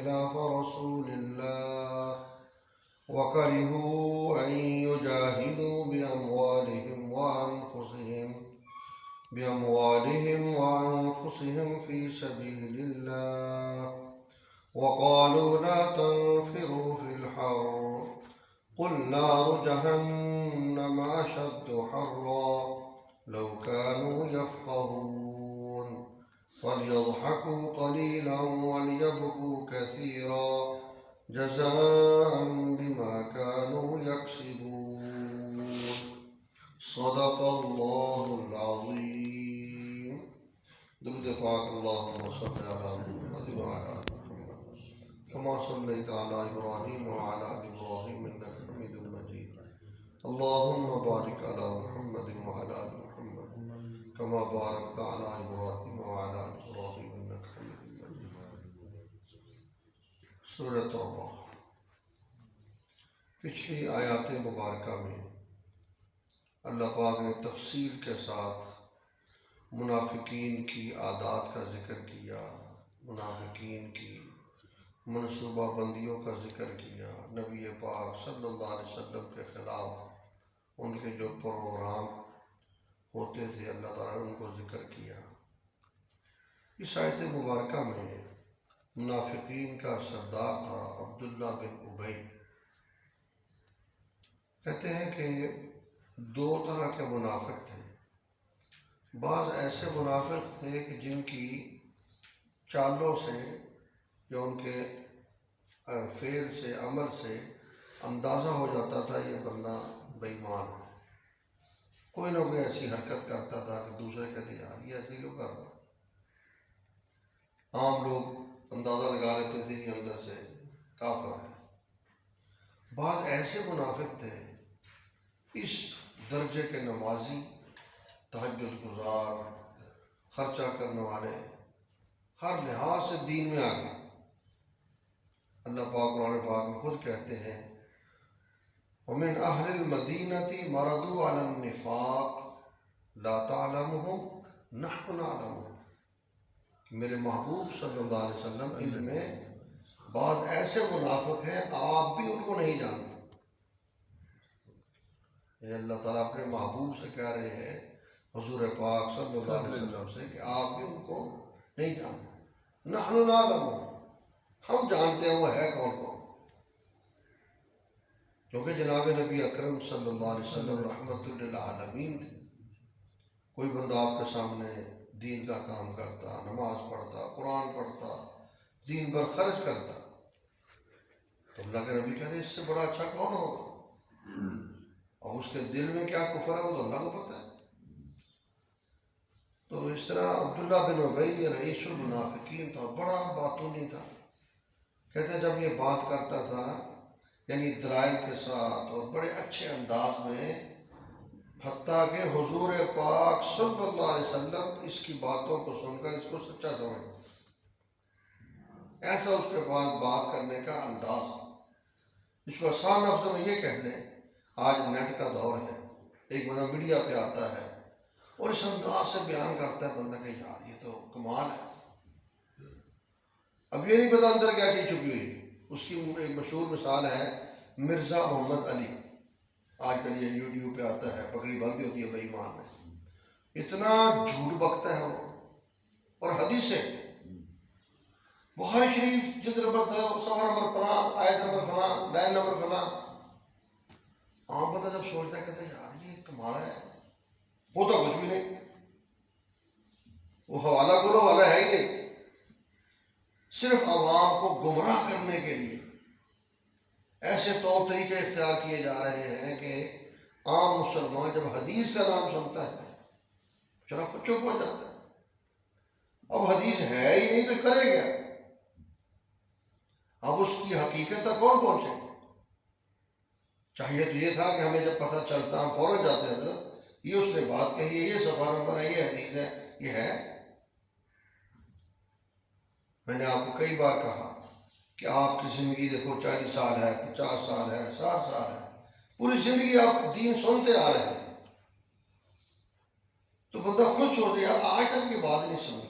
خلاف رسول الله وكرهوا أن يجاهدوا بأموالهم وأنفسهم في سبيل الله وقالوا لا تنفروا في الحر قل نار جهنم أشد حرا لو كانوا يفقهون فليضحكوا قليلا وليبكوا كثيرا جزاء بما كانوا يكسبون صدق الله العظيم. درود پاک اللهم صل على محمد وعلى آل محمد كما صليت على إبراهيم وعلى آل إبراهيم إنك حميد مجيد. اللهم بارك على محمد وعلى آل محمد كما باركت على إبراهيم وعلى آل إبراهيم إنك حميد مجيد. سورۃ توبہ. پچھلی آیات مبارکہ میں اللہ پاک نے تفصیل کے ساتھ منافقین کی عادات کا ذکر کیا، منافقین کی منصوبہ بندیوں کا ذکر کیا، نبی پاک صلی اللہ علیہ وسلم کے خلاف ان کے جو پروگرام ہوتے تھے اللہ تعالیٰ نے ان کو ذکر کیا. اس آیت مبارکہ میں منافقین کا سردار تھا عبداللہ بن ابی. کہتے ہیں کہ دو طرح کے منافق تھے. بعض ایسے منافق تھے کہ جن کی چالوں سے یا ان کے فعل سے عمل سے اندازہ ہو جاتا تھا یہ بندہ بے ایمان ہے. کوئی نہ کوئی ایسی حرکت کرتا تھا کہ دوسرے کہتے یار یہ ایسے کیوں کر رہا. عام لوگ اندازہ لگا لیتے تھے یہ اندر سے کافر ہے. بعض ایسے منافق تھے اس درجے کے نمازی، تہجد گزار، خرچہ کرنے والے، ہر لحاظ سے دین میں آگے. اللہ پاک قرآن پاک میں خود کہتے ہیں وَمِنْ أَهْلِ الْمَدِينَةِ مَرَضُوا عَلَى النِّفَاقِ لَا تَعْلَمُهُمْ نَحْنُ نَعْلَمُهُمْ. میرے محبوب صلی اللہ علیہ وسلم ان میں بعض ایسے منافق ہیں آپ بھی ان کو نہیں جانتے. یہ اللہ تعالیٰ اپنے محبوب سے کہہ رہے ہیں حضور پاک صلی اللہ علیہ وسلم سے کہ آپ بھی ان کو نہیں جانتے. نحن نعلم، ہم جانتے ہیں وہ ہے کون کون. کیونکہ جناب نبی اکرم صلی اللہ علیہ وسلم رحمت للعالمین تھے. کوئی بندہ آپ کے سامنے دین کا کام کرتا، نماز پڑھتا، قرآن پڑھتا، دین پر خرچ کرتا تو اللہ کے نبی کہتے اس سے بڑا اچھا کون ہوگا. اور اس کے دل میں کیا کفر ہے وہ تو اللہ کو پتہ ہے. تو اس طرح عبداللہ بن ابی رئیس المنافقین تھا، بڑا باتونی تھا. کہتے ہیں جب یہ بات کرتا تھا یعنی دلائل کے ساتھ اور بڑے اچھے انداز میں، حتیٰ کہ حضور پاک صلی اللہ علیہ وسلم اس کی باتوں کو سن کر اس کو سچا سمجھتے. ایسا اس کے پاس بات کرنے کا انداز. اس کو آسان لفظوں میں یہ کہہ لیں، آج نیٹ کا دور ہے، ایک بندہ میڈیا پہ آتا ہے اور اس انداز سے بیان کرتا ہے بندہ کہ یار یہ تو کمال ہے. اب یہ نہیں پتا اندر کیا چیز چھپی ہوئی. اس کی ایک مشہور مثال ہے مرزا محمد علی. آج کل یہ یوٹیوب پہ آتا ہے، پگڑی باندھی ہوتی ہے بے ایمان میں. اتنا جھوٹ بکتا ہے وہ. اور حدیثیں بخاری شریف جلد نمبر صفحہ نمبر فلاں، آیت نمبر فلاں، لائن نمبر فلاں. عام بندہ جب سوچتا ہے کہتا ہے یار یہ کمال ہے، ہوتا کچھ بھی نہیں. وہ حوالہ کھولو والا ہے ہی نہیں. صرف عوام کو گمراہ کرنے کے لیے ایسے طور طریقے اختیار کیے جا رہے ہیں کہ عام مسلمان جب حدیث کا نام سنتا ہے چلا خود چپ ہو جاتا ہے. اب حدیث ہے ہی نہیں تو کرے گا. اب اس کی حقیقت تک کون پہنچے. چاہیے تو یہ تھا کہ ہمیں جب پتہ چلتا ہم فوراً جاتے ہیں حضرت یہ اس نے بات کہی ہے، یہ صفحہ نمبر ہے، یہ حدیث ہے، یہ ہے. میں نے آپ کو کئی بار کہا کہ آپ کی زندگی دیکھو 40 سال ہے، 50 سال ہے، 60 سال ہے، پوری زندگی آپ دین سنتے آ رہے ہیں تو بندہ خود چھوڑ دے یار آج تک یہ بات نہیں سنی،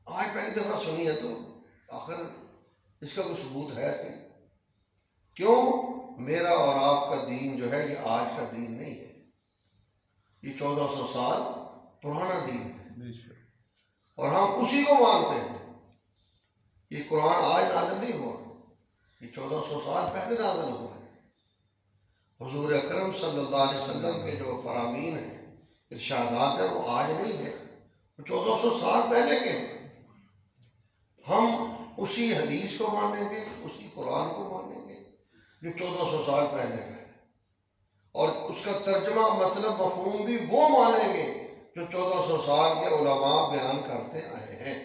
آج پہلی دفعہ سنی ہے تو آخر اس کا کوئی ثبوت ہے ایسے؟ کیوں؟ میرا اور آپ کا دین جو ہے یہ آج کا دین نہیں ہے، یہ 1400 سال پرانا دین ہے اور ہم اسی کو مانتے ہیں۔ یہ قرآن آج نازل نہیں ہوا، یہ 1400 سال پہلے نازل ہوا ہے۔ حضور اکرم صلی اللہ علیہ وسلم کے جو فرامین ہیں، ارشادات ہیں، وہ آج نہیں ہے، وہ 1400 سال پہلے کے ہیں۔ ہم اسی حدیث کو مانیں گے، اسی قرآن کو مانیں گے جو 1400 سال پہلے کا ہے، اور اس کا ترجمہ مطلب مفہوم بھی وہ مانیں گے جو 1400 سال کے علماء بیان کرتے آئے ہیں۔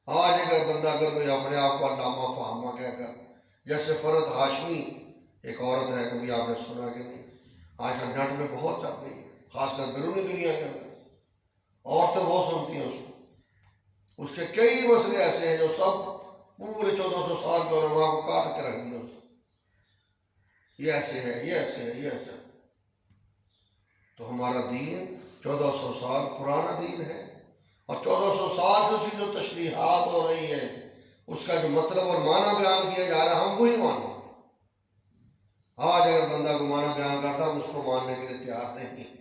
آج اگر بندہ کوئی اپنے آپ کو علامہ فہامہ کہہ کر، جیسے فرد ہاشمی ایک عورت ہے، کبھی آپ نے سنا کہ نہیں، آج کل نیٹ میں بہت چل رہی ہے، خاص کر بیرونی دنیا کے اندر عورتیں بہت سنتی ہیں اس کے کئی مسئلے ایسے ہیں جو سب پورے 1400 سال کے علماء کو کاٹ کے رکھ دیا، یہ ایسے ہے، یہ ایسے ہے، یہ ایسے ہے۔ تو ہمارا دین 1400 سال پرانا دین ہے، اور 1400 سال سے اس کی جو تشریحات ہو رہی ہیں، اس کا جو مطلب اور معنی بیان کیا جا رہا ہے، ہم وہی مانیں گے۔ آج اگر بندہ کو معنی بیان کرتا ہے، ہم اس کو ماننے کے لیے تیار نہیں ہیں۔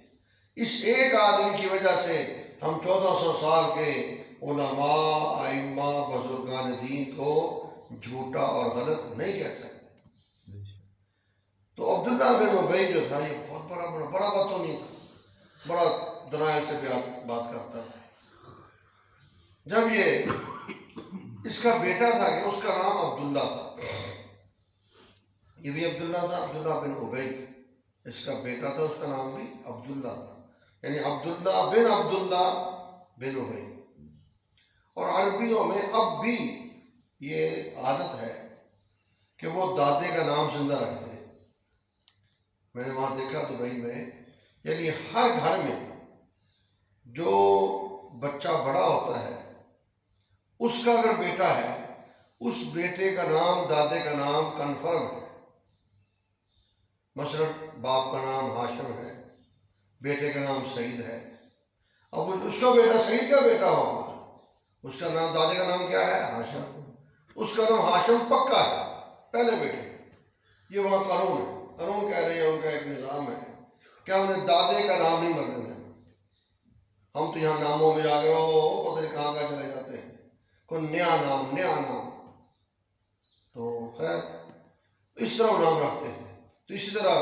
اس ایک آدمی کی وجہ سے ہم 1400 سال کے علماء، ائمہ، بزرگان دین کو جھوٹا اور غلط نہیں کہہ سکتے۔ تو عبداللہ بن ابی جو تھا، یہ بہت بڑا بدتونی تھا، بڑا دلائل سے بات کرتا تھا۔ جب یہ اس کا بیٹا تھا کہ اس کا نام عبداللہ تھا، یہ بھی عبداللہ تھا، عبداللہ بن ابی، اس کا بیٹا تھا، اس کا نام بھی عبداللہ تھا، یعنی عبداللہ بن ابی۔ اور عربیوں میں اب بھی یہ عادت ہے کہ وہ دادے کا نام زندہ رکھتے ہیں۔ میں نے وہاں دیکھا دبئی میں، یعنی ہر گھر میں جو بچہ بڑا ہوتا ہے، اس کا اگر بیٹا ہے، اس بیٹے کا نام، دادے کا نام کنفرم ہے۔ مثلا باپ کا نام ہاشم ہے، بیٹے کا نام سعید ہے، اب اس کا بیٹا سعید کا بیٹا ہوگا، اس کا نام، دادے کا نام کیا ہے؟ ہاشم، اس کا نام ہاشم پکا ہے پہلے بیٹے۔ یہ وہاں قانون ہے، قانون کہہ رہے ہیں، ان کا ایک نظام ہے کہ ہم نے دادے کا نام نہیں مرنے دینا۔ ہم تو یہاں ناموں میں جا کے پتہ نہیں کہاں چلے جاتے ہیں، کوئی نیا نام، تو خیر اس طرح نام رکھتے ہیں۔ تو اسی طرح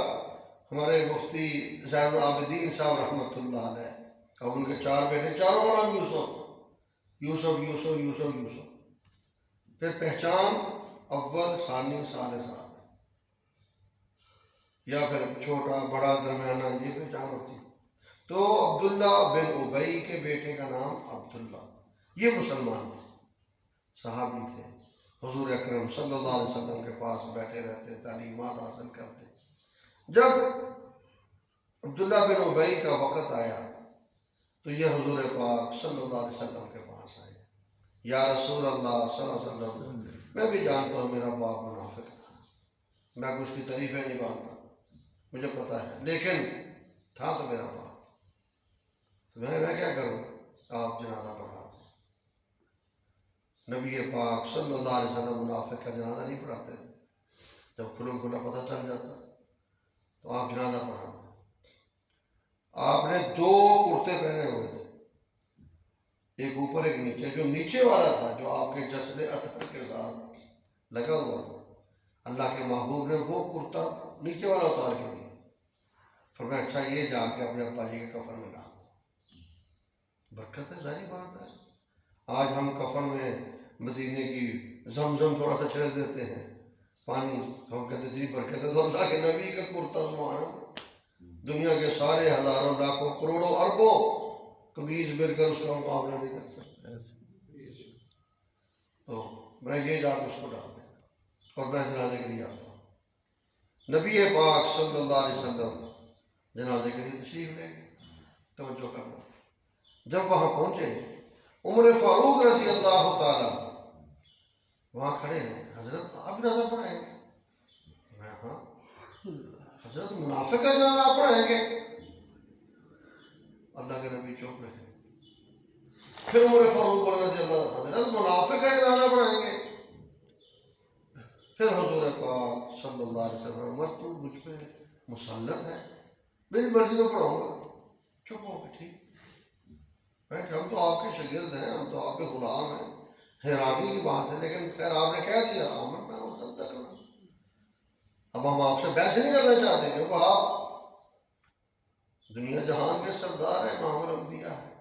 ہمارے مفتی زین العابدین صاحب رحمۃ اللہ علیہ، اب ان کے 4 بیٹے، چاروں کا نام یوسف، پھر پہچان اول، ثانی، ثالث یا پھر چھوٹا، بڑا، درمیانہ، یہ پہچان ہوتی ہے۔ تو عبداللہ بن ابی کے بیٹے کا نام عبداللہ، یہ مسلمان تھے، صحابی تھے، حضور اکرم صلی اللہ علیہ وسلم کے پاس بیٹھے رہتے، تعلیمات حاصل کرتے۔ جب عبداللہ بن ابی کا وقت آیا تو یہ حضور پاک صلی اللہ علیہ وسلم کے پاس آئے، یا رسول اللہ صلی اللہ علیہ وسلم، میں بھی جانتا ہوں میرا باپ منافق تھا، میں کچھ کی تعریفیں نہیں مانتا، مجھے پتا ہے، لیکن تھا تو میرا باپ، تو میں کیا کروں؟ آپ جنازہ پڑھا دیں۔ نبی پاک صلی اللہ علیہ وسلم منافق کا جنازہ نہیں پڑھاتے تھے، جب کھلا پتہ چل جاتا تو آپ جنازہ پڑھا دیں۔ آپ نے 2 کرتے پہنے ہوئے تھے، ایک اوپر ایک نیچے، جو نیچے والا تھا جو آپ کے جسد اطہر کے ساتھ لگا ہوا تھا، اللہ کے محبوب نے وہ کرتا نیچے والا اتار کے دیا، فرمایا اچھا یہ جا کے اپنے ابا جی کے کفن میں ڈال دو۔ برکت ہے، ظاہری بات ہے۔ آج ہم کفن میں مدینے کی زمزم تھوڑا سا چھڑک دیتے ہیں، پانی، ہم کہتے اتنی برکت ہے، تو اللہ کے نبی کا کرتا، سبحان اللہ، دنیا کے سارے ہزاروں، لاکھوں، کروڑوں، اربوں قمیض مل کر اس کا مقابلہ نہیں کر سکتے۔ تو میں یہ جا کے اس کو ڈال دیں، اور میں جنازے کے لیے آتا ہوں۔ نبی پاک صلی اللہ علیہ وسلم جنازے کے لیے تشریف لے گئے۔ توجہ کرنا، جب وہاں پہنچے، عمر فاروق رضی اللہ تعالیٰ وہاں کھڑے ہیں، حضرت آپ جنازہ پڑھیں گے؟ میں ہاں حضرت، منافق کا جنازہ آپ پڑھیں گے؟ اللہ کے نبی چپ رہے۔ پھر عمر فاروق رضی اللہ، حضرت منافق کا صلی اللہ علیہ وسلم، عمر تو مجھ پہ مسلط ہے، میری مرضی میں پڑھاؤں گا۔ چپ ہو کے ٹھیک، میں کہ ہم تو آپ کے شاگرد ہیں، ہم تو آپ کے غلام ہیں، حیرانی کی بات ہے، لیکن خیر آپ نے کہہ دیا آمنا وصدقنا۔ اب ہم آپ سے بحث نہیں کرنا چاہتے کیونکہ آپ دنیا جہان کے سردار ہیں، امام الانبیاء ہیں۔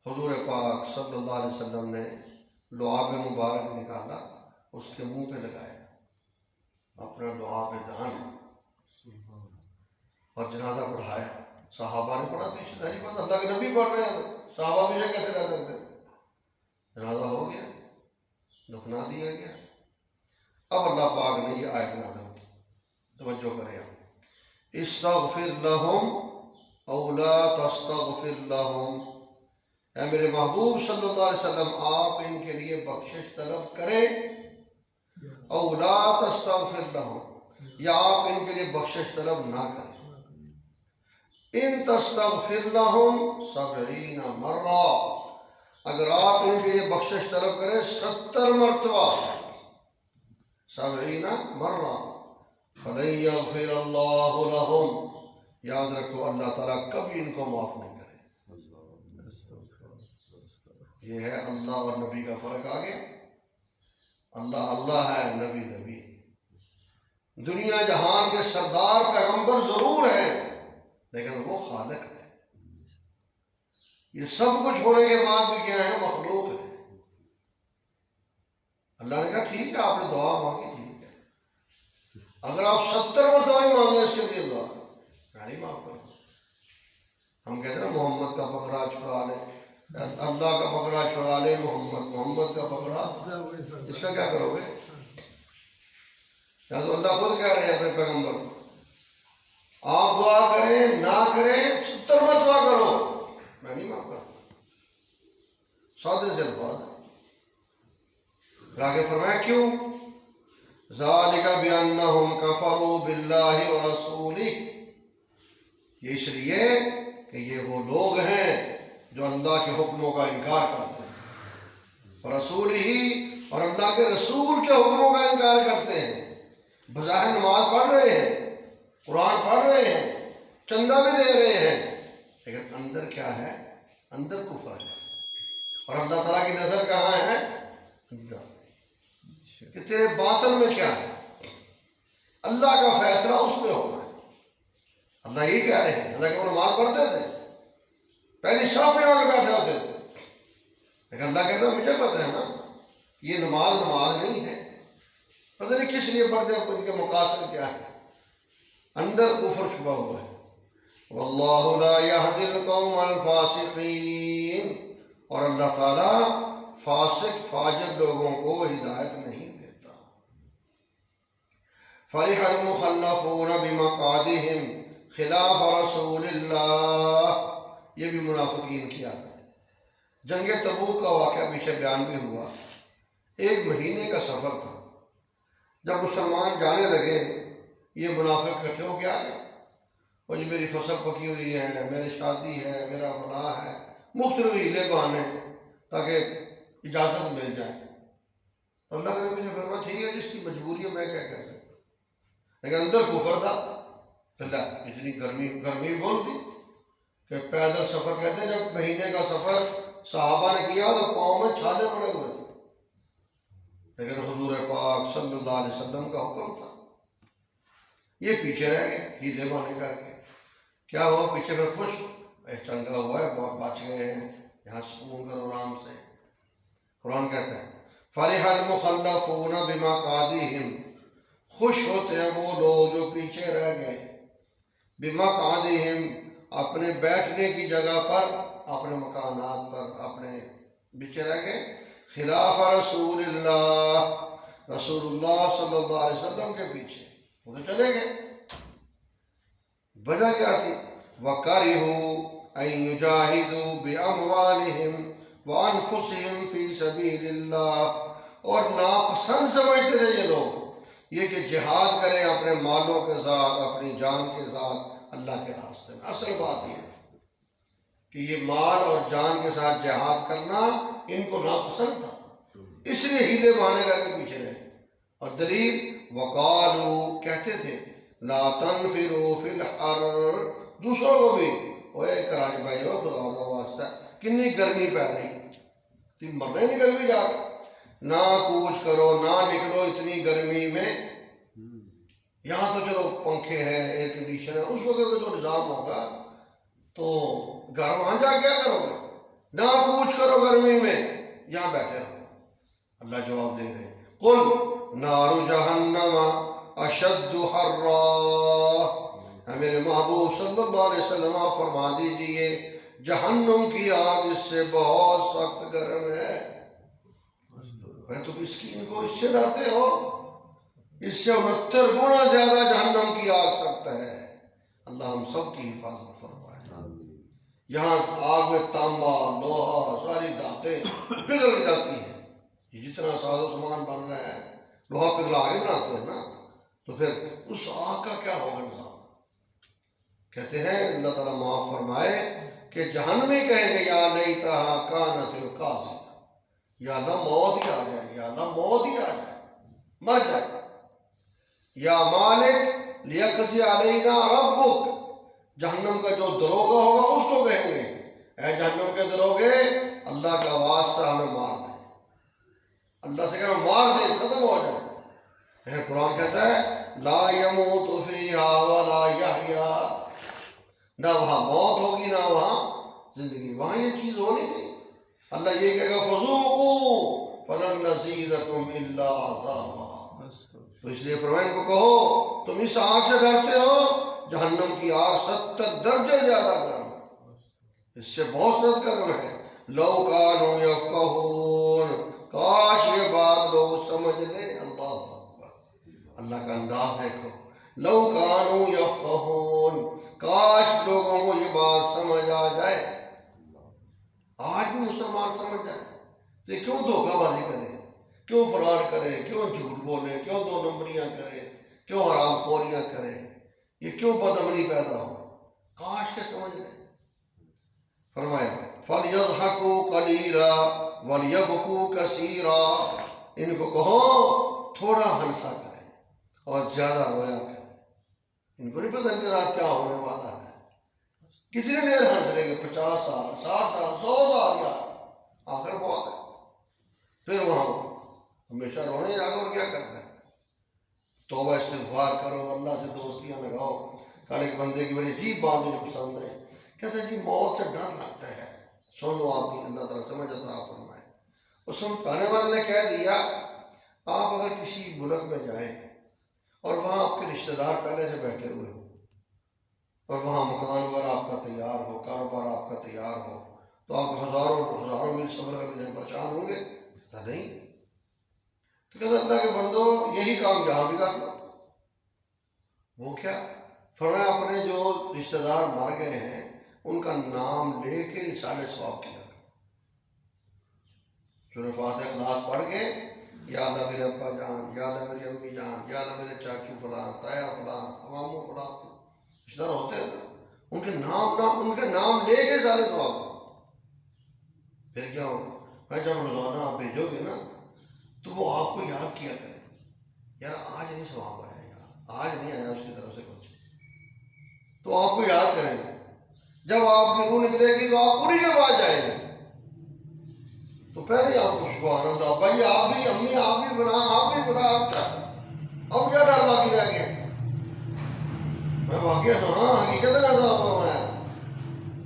حضور پاک صلی اللہ علیہ وسلم نے لعاب مبارک نکالا، اس کے منہ پہ لگایا اپنا لعاب دہن اور جنازہ پڑھایا۔ صحابہ نے پڑھا، پیچھے ظاہری بات اللہ کے نبی پڑھ رہے ہیں، صحابہ پیچھے کیسے رہ سکتے؟ جنازہ ہو گیا، دفنا دیا گیا۔ اب اللہ پاک نے یہ آیت نازل کی، توجہ کریں آپ، استغفر لہم او لا تستغفر لہم، اے میرے محبوب صلی اللہ علیہ وسلم آپ ان کے لیے بخشش طلب کریں، او لا تستغفر لہم، یا آپ ان کے لیے بخشش طلب نہ کریں۔ ان تستغفر لہم 70 مرہ، اگر آپ ان کے لیے بخشش طلب کریں 70 مرتبہ، 70 مرہ، فلن یغفر اللہ لہم، یاد رکھو اللہ تعالیٰ کبھی ان کو معاف نہیں کرے۔ یہ ہے اللہ اور نبی کا فرق آگے، اللہ اللہ ہے، نبی نبی۔ دنیا جہان کے سردار پیغمبر ضرور ہیں لیکن وہ خالق ہے، یہ سب کچھ ہونے کے بعد بھی کیا ہے؟ مخلوق ہے۔ اللہ نے کہا ٹھیک ہے آپ نے دعا مانگی، ٹھیک ہے، اگر آپ 70 مرتبہ ہی مانگے اس کے لیے دعا، میں نہیں معاف کروں۔ ہم کہتے ہیں نا محمد کا بکرا چھڑا لے، اللہ کا بکرا چھڑا لے محمد کا بکرا، اس کا کیا کرو گے؟ یا تو اللہ خود کہہ رہے ہیں اپنے پیغمبر کو، آپ دعا کریں نہ کریں 70 مرتبہ کرو، میں نہیں معاف کرتا۔ سادے سے الفاظ ہے۔ پھر آگے فرمایا کیوں؟ ذالک بانہم کفروا باللہ ورسولہ، یہ اس لیے کہ یہ وہ لوگ ہیں جو اللہ کے حکموں کا انکار کرتے ہیں، رسول ہی، اور اللہ کے رسول کے حکموں کا انکار کرتے ہیں۔ بظاہر نماز پڑھ رہے ہیں، قرآن پڑھ رہے ہیں، چندہ بھی دے رہے ہیں، لیکن اندر کیا ہے؟ اندر کفر ہے، اور اللہ تعالیٰ کی نظر کہاں ہے؟ اندر، کہ تیرے باطن میں کیا ہے؟ اللہ کا فیصلہ اس میں ہونا ہے۔ اللہ یہی کہہ رہے ہیں، حالانکہ وہ نماز پڑھتے تھے، پہلی صف میں آ کے بیٹھے ہوتے تھے، لیکن اللہ کہتا ہے مجھے پتہ ہے نا یہ نماز نہیں ہے، پتہ نہیں کس لیے پڑھتے ہیں، ان کے مقاصد کیا ہے؟ اندر کفر چھپا ہوا ہے۔ واللہ لا یہدی القوم الفاسقین، اور اللہ تعالیٰ فاسق فاجر لوگوں کو ہدایت نہیں دیتا۔ فرح المخلفون بمقعدہم خلاف رسول اللہ، یہ بھی منافقین کی عادت ہے۔ جنگ تبوک کا واقعہ پیچھے بیان بھی ہوا، 1 مہینے کا سفر تھا، جب مسلمان جانے لگے یہ منافق اکٹھے ہو کے آ گئے، وہ جی میری فصل پکی ہوئی ہے، میری شادی ہے، میرا فلاں ہے، مختلف ہیلے بہانے تاکہ اجازت مل جائے۔ تو اللہ کے نبی نے فرمایا ٹھیک ہے جس کی مجبوری ہے میں کیا کر سکتا، لیکن اندر کفر تھا۔ اللہ اتنی گرمی بول تھی کہ پیدل سفر کہتے ہیں، جب مہینے کا سفر صحابہ نے کیا تو پاؤں میں چھالے پڑے ہوئے تھے، لیکن حضور پاک صلی اللہ علیہ وسلم کا حکم تھا۔ یہ پیچھے رہ گئے ہیلے بانے کر کے، کیا ہوا؟ پیچھے میں خوش چنگا ہوا ہے، بہت بچ گئے ہیں، یہاں سکون کرو آرام سے۔ قرآن کہتا ہے فرح المخلفون بمقعدہم، خوش ہوتے ہیں وہ لوگ جو پیچھے رہ گئے، بمقعدہم، اپنے بیٹھنے کی جگہ پر، اپنے مکانات پر، اپنے پیچھے رہ گئے، خلاف رسول اللہ، رسول اللہ صلی اللہ علیہ وسلم کے پیچھے وہ تو چلے گئے۔ وجہ کیا تھی؟ وَكَرِهُوا أَن يُجَاهِدُوا بِأَمْوَالِهِمْ وَأَنفُسِهِمْ فِي سَبِيلِ اللَّهِ، اور ناپسند سمجھتے تھے یہ لوگ یہ کہ جہاد کریں اپنے مالوں کے ساتھ، اپنی جان کے ساتھ اللہ کے راستے میں۔ اصل بات یہ ہے کہ یہ مال اور جان کے ساتھ جہاد کرنا ان کو ناپسند تھا، اس لیے ہیلے بہانے کر کے پیچھے رہے۔ اور دلیل وقالو کہتے تھے لا تنفروا فی الحر، دوسروں کو بھی، اوے کراچ بھائی ہو خدا کا واسطہ کنی گرمی پہ رہی، تم مرنے نہیں گرمی جا نہ کوچ کرو، نہ نکلو اتنی گرمی میں، یہاں تو چلو پنکھے ہیں ایئر کنڈیشن ہے، اس وقت جو نظام ہوگا تو گھر وہاں جا کیا کرو گے، نہ کوچ کرو گرمی میں، یہاں بیٹھے رہو۔ اللہ جواب دے رہے قل نار جہنم اشد حرا، میرے محبوب صلی اللہ علیہ وسلم آپ فرما دیجئے جہنم کی آگ اس سے بہت سخت گرم ہے۔ میں تو مسکین کو اس سے ڈرتے ہو، اس سے 69 گنا زیادہ جہنم کی آگ سخت ہے۔ اللہ ہم سب کی حفاظت فرمائے۔ یہاں آگ میں تانبا، لوہا، ساری دھاتیں پگھل جاتی ہیں، یہ جتنا ساز و سامان بن رہا ہے لوہا پگھلا آگے بناتے ہیں نا، تو پھر اس آگ کا کیا ہوگا نظام؟ کہتے ہیں اللہ تعالیٰ معاف فرمائے کہ جہنمی کہیں گے یا لیتہا کانت القاضیہ، یا اللہ موت ہی آ جائے، یا اللہ موت ہی آ جائے، مر جائے۔ یا مالک لیقضی علینا ربک، جہنم کا جو دروگا ہوگا اس کو کہیں گے اے جہنم کے دروگے اللہ کا واسطہ ہمیں مار دیں، اللہ سے کہیں مار دیں، ختم ہو جائے۔ قرآن کہتا ہے لا یموت فیہا ولا یحیا، نہ وہاں موت ہوگی نہ وہاں زندگی، وہاں یہ چیز ہونی نہیں۔ اللہ یہ کہے گا فذوقوا فلن نزیدکم الا عذابا، تو اس لیے فرمائے ان کو کہو تم اس آگ سے ڈرتے ہو، جہنم کی آگ 70 درجے زیادہ گرم، اس سے بہت زیادہ گرم ہے۔ لو کانوا یفقہون، کاش یہ بات لوگ سمجھ لیں۔ اللہ اکبر، اللہ کا انداز دیکھو، لو کانوا یفقہون، کاش لوگوں کو یہ بات سمجھ آ جائے۔ آج بھی مسلمان سمجھ جائے تو کیوں دھوکہ بازی کرے، کیوں فراڈ کرے، کیوں جھوٹ بولے، کیوں 2 نمبریاں کرے، کیوں حرام خوریاں کرے، یہ کیوں بدامنی پیدا ہو، کاش کے سمجھ لیں۔ فرمایا فَلْيَضْحَكُوا قَلِيلًا وَلْيَبْكُوا كَثِيرًا، ان کو کہو تھوڑا ہنسا کریں اور زیادہ رویا کریں، ان کو نہیں پتہ ان کے ساتھ کیا ہونے والا ہے، کتنی دیر ہنس لیں گے، 50 سال، 60 سال، 100 سال، یار آخر بہت ہے، پھر وہاں ہمیشہ رونے جا اور کیا کرنا ہے۔ توبہ استغفار کرو، اللہ سے دوستیاں لگاؤ۔ کل ایک بندے کی بڑی عجیب بات مجھے پسند ہے، کہتا ہے جی موت سے ڈر لگتا ہے، سن لو آپ بھی، اللہ تعالیٰ سمجھ عطا فرمائے۔ اس سمجھانے والے نے کہہ دیا آپ اگر کسی ملک میں جائیں اور وہاں آپ کے رشتہ دار پہلے سے بیٹھے ہوئے ہو اور وہاں مکان وغیرہ آپ کا تیار ہو، کاروبار آپ کا تیار ہو، تو آپ ہزاروں میل سفر کر کے پریشان ہوں گے؟ کہتا نہیں، تو کہتا اللہ کے بندو یہی کام یہاں بھی کر لو۔ وہ کیا؟ فرمایا اپنے جو رشتہ دار مر گئے ہیں ان کا نام لے کے اصالہ ثواب کیا، سورہ فاتحہ اخلاص پڑھ کے یا اللہ میرے ابا جان، یا اللہ میری امی جان، یا اللہ میرے چاچو فلاں، تایا فلاں، امامو فلاں، رشتہ دار ہوتے ہیں نا، ان کے نام لے کے اصالہ ثواب کرو۔ پھر کیا ہوگا؟ میں جب روزانہ آپ بھیجو گے نا تو وہ آپ کو یاد کیا کریں، یار آج نہیں ثواب آیا، یار آج نہیں آیا اس کی طرف سے کچھ، تو آپ کو یاد کریں گے۔ جب آپ کی روح نکلے گی تو آپ پوری کے پاس جائیں گے، تو پہلے آپ کو سبحان اللہ بھائی آپ بھی، امی آپ بھی بنا، آپ بھی بنا، آپ کیا اب کیا ڈر باقی رہ گیا؟ میں واقعہ تو ہاں حقیقت ہے ایسا فرمایا،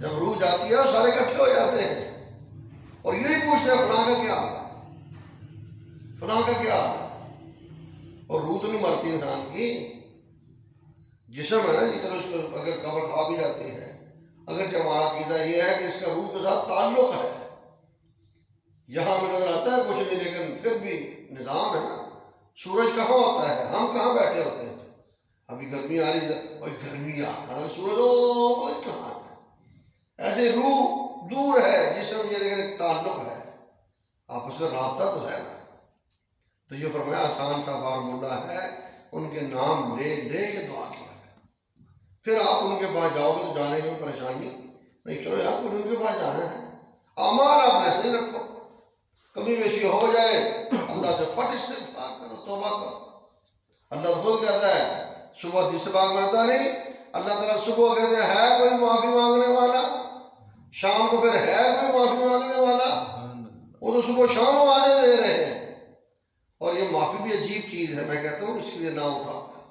جب روح جاتی ہے سارے اکٹھے ہو جاتے ہیں اور یہی پوچھتے ہیں فلاں کا کیا حال ہے، فلاں کا کیا حال ہے، اور روح تو نہیں مرتی انسان کی، جسم ہے نا جی، چلو اس کو اگر قبر کھا بھی جاتے ہیں، اگر جب ہمارا عقیدہ یہ ہے کہ اس کا روح کے ساتھ تعلق ہے، یہاں میں نظر آتا ہے کچھ نہیں لیکن پھر بھی نظام ہے نا، سورج کہاں ہوتا ہے، ہم کہاں بیٹھے ہوتے ہیں، ابھی گرمی آ رہی ہے، اور گرمی آ رہا سورج کہاں ہے، ایسے روح دور ہے، جسم یہ لیکن ایک تعلق ہے، آپس میں رابطہ تو ہے نا۔ تو یہ فرمایا آسان سا فارمولہ ہے، ان کے نام لے لے کے دعا کیا ہے، پھر آپ ان کے پاس جاؤ گے تو جانے میں پریشانی نہیں، چلو یار کچھ ان کے پاس جانا ہے، اعمال آپ نے صحیح رکھو، کمی بیشی ہو جائے اللہ سے فٹ استغفار کرو، توبہ کرو، اللہ خود کہتا ہے، صبح تیسرے باغ میں آتا نہیں، اللہ تعالیٰ صبح کہتے ہیں ہے کوئی معافی مانگنے والا، شام کو پھر ہے کوئی معافی مانگنے والا. وہ تو صبح شام آوازیں دے رہے ہیں. اور یہ معافی بھی عجیب چیز ہے. میں کہتا ہوں اس کے لیے نہ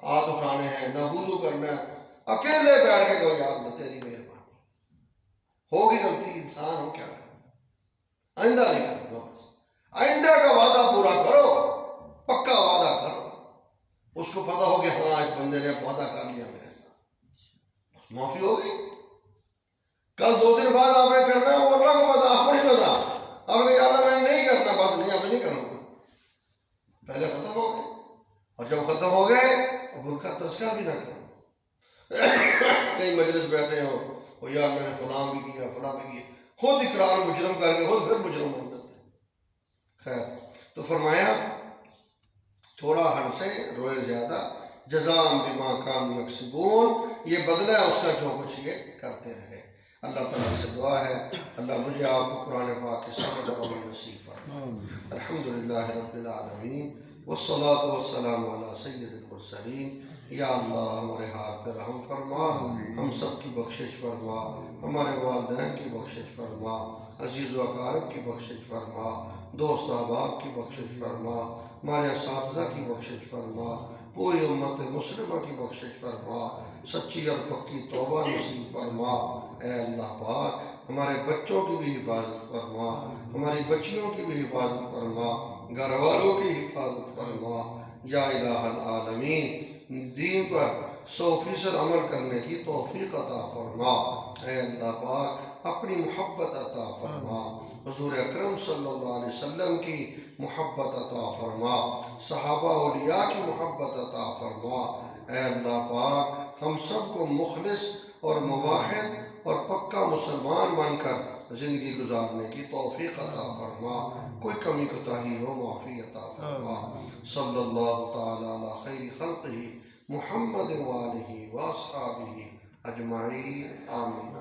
ہاتھ اٹھانے ہیں، نہ وضو کرنا ہے، اکیلے بیٹھ کے کہو یا اللہ تیری مہربانی، ہوگی غلطی، انسان ہو، کیا کرنا، آئندہ نہیں کروں گا. بس آئندہ کا وعدہ پورا کرو، پکا وعدہ کرو. اس کو پتا ہو کہ ہاں اس بندے نے وعدہ کر لیا میرے ساتھ، معافی ہو گئی. کل 2 دن بعد آپ نے کرنا ہے، وہ اللہ کو پتا، آپ کو نہیں پتا. آپ کہ اللہ میں نہیں کرنا، بات نہیں، اب نہیں کروں گا. پہلے ختم ہو گئے، اور جب ختم ہو گئے اب ان کا تذکرہ بھی نہ کرو. کئی مجلس بیٹھے ہو، وہ یار میں نے فلاں بھی کیا، فلاں بھی کیا، خود اقرار مجرم کر کے خود پھر مجرم بن جاتے ہیں. خیر، تو فرمایا تھوڑا ہنسے روئے زیادہ، جزام بما کانوا یکسبون، یہ بدلہ ہے اس کا جو کچھ یہ کرتے رہے. اللہ تعالیٰ سے دعا ہے اللہ مجھے آپ کو قرآن پاک کی سمجھ اور عمل نصیب فرمائے. الحمدللہ رب العالمین والصلاة والسلام علی سید المرسلین. یا اللہ ہمارے حال پہ رحم فرما، ہم سب کی بخشش فرما، ہمارے والدین کی بخشش فرما، عزیز و اقارب کی بخشش فرما، دوست احباب کی بخشش فرما، ہمارے اساتذہ کی بخشش فرما، پوری امت مسلمہ کی بخشش فرما، سچی اور پکی توبہ نصیب فرما. اے اللہ پاک ہمارے بچوں کی بھی حفاظت فرما، ہماری بچیوں کی بھی حفاظت فرما، گھر والوں کی حفاظت فرما. یا الہ العالمین دین پر 100% عمل کرنے کی توفیق عطا فرما. اے اللہ پاک اپنی محبت عطا فرما، حضور اکرم صلی اللہ علیہ وسلم کی محبت عطا فرما، صحابہ اولیاء کی محبت عطا فرما. اے اللہ پاک ہم سب کو مخلص اور موحد اور پکا مسلمان بن کر زندگی گزارنے کی توفیق عطا فرما. کوئی کمی کوتاہی ہو معافی عطا فرما. صلی اللہ تعالی علی خیر خلقہ محمد وآلہ واصحابہ اجمعین. آمین.